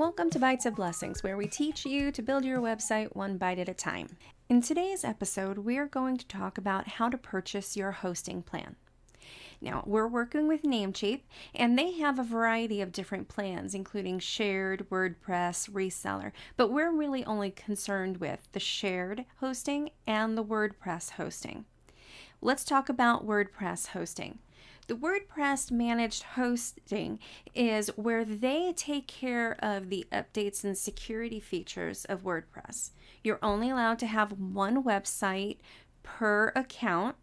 Welcome to Bites of Blessings, where we teach you to build your website one bite at a time. In today's episode, we're going to talk about how to purchase your hosting plan. Now, we're working with Namecheap, and they have a variety of different plans, including shared, WordPress, reseller, but we're really only concerned with the shared hosting and the WordPress hosting. Let's talk about WordPress hosting. The WordPress managed hosting is where they take care of the updates and security features of WordPress. You're only allowed to have one website per account.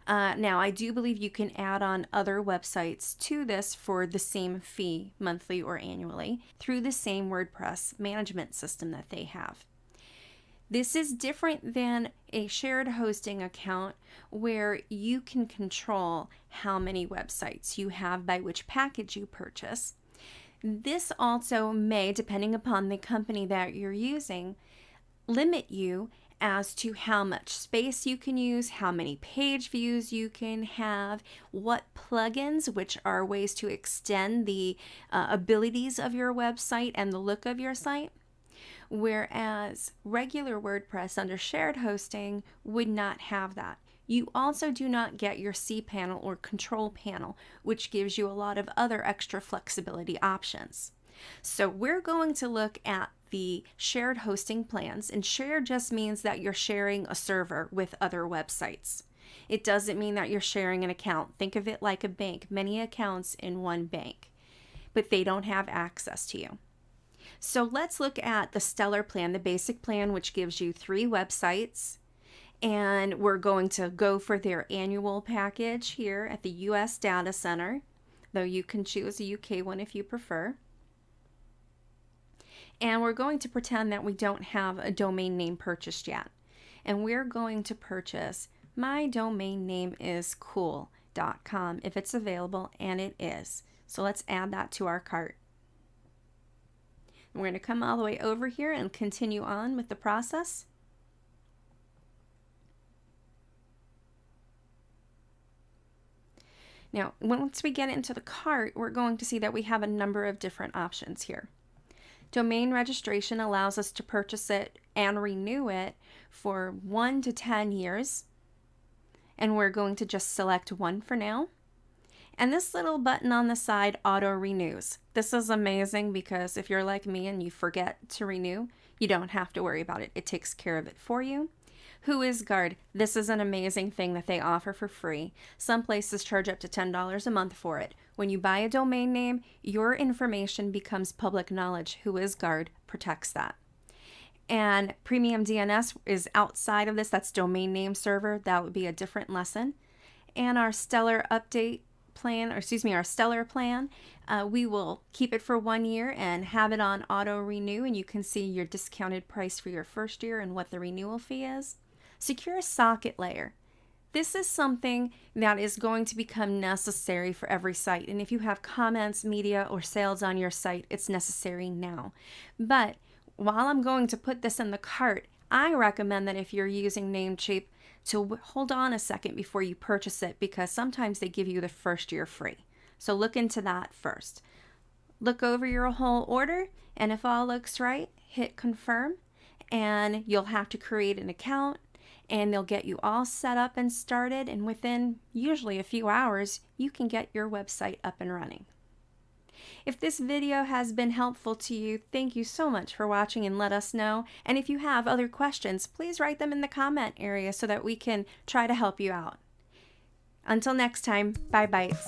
Now, I do believe you can add on other websites to this for the same fee, monthly or annually, through the same WordPress management system that they have. This is different than a shared hosting account where you can control how many websites you have by which package you purchase. This also may, depending upon the company that you're using, limit you as to how much space you can use, how many page views you can have, what plugins, which are ways to extend the abilities of your website and the look of your site. Whereas regular WordPress under shared hosting would not have that. You also do not get your cPanel or control panel, which gives you a lot of other extra flexibility options. So we're going to look at the shared hosting plans, and shared just means that you're sharing a server with other websites. It doesn't mean that you're sharing an account. Think of it like a bank, many accounts in one bank, but they don't have access to you. So let's look at the Stellar plan, the basic plan, which gives you 3 websites. And we're going to go for their annual package here at the US Data Center, though you can choose a UK one if you prefer. And we're going to pretend that we don't have a domain name purchased yet. And we're going to purchase my domain name is cool.com if it's available, and it is. So let's add that to our cart. We're going to come all the way over here and continue on with the process. Now, once we get into the cart, we're going to see that we have a number of different options here. Domain registration allows us to purchase it and renew it for 1 to 10 years. And we're going to just select one for now. And this little button on the side auto renews. This is amazing because if you're like me and you forget to renew, you don't have to worry about it. It takes care of it for you. WhoisGuard. This is an amazing thing that they offer for free. Some places charge up to $10 a month for it. When you buy a domain name, your information becomes public knowledge. WhoisGuard protects that. And Premium DNS is outside of this. That's domain name server. That would be a different lesson. And our Stellar update plan, our Stellar plan, we will keep it for 1 year and have it on auto renew, and you can see your discounted price for your first year and what the renewal fee is. Secure socket layer. This is something that is going to become necessary for every site, and if you have comments, media, or sales on your site, it's necessary now. But while I'm going to put this in the cart, I recommend that if you're using Namecheap, to hold on a second before you purchase it, because sometimes they give you the first year free. So look into that first. Look over your whole order, and if all looks right, hit confirm, and you'll have to create an account, and they'll get you all set up and started, and within usually a few hours, you can get your website up and running. If this video has been helpful to you, thank you so much for watching, and let us know. And if you have other questions, please write them in the comment area so that we can try to help you out. Until next time, bye bites.